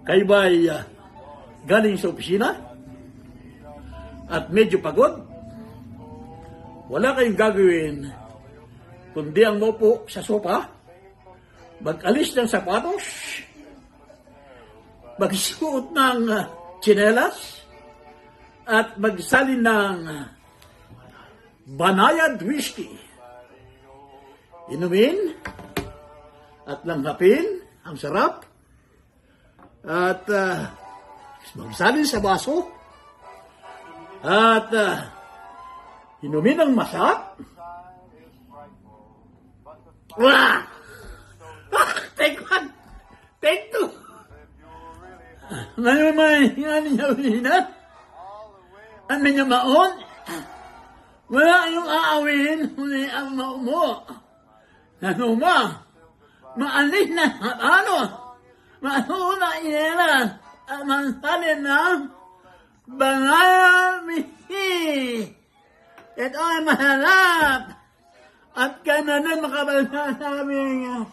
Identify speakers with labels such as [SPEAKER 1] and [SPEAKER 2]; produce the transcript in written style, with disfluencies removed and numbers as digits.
[SPEAKER 1] Kayo ba'y galing sa opisina? At medyo pagod? Wala kayong gagawin kundi ang maupo sa sopa, mag-alis ng sapatos, magsuot ng tsinelas, at magsalin ng banayad whiskey. Inumin at langhapin ang sarap at magsalin sa baso at inumin ang masarap. Wah! Take one! Take two! Ngayon may niya ulina? Ano niya maon? Wala yung aawin, huli ang maumo. Nanuma, maalis na ano? Mauna inera at mansalin ng banayad whiskey. Ito ay maharap. At kaya na makabalik sa aming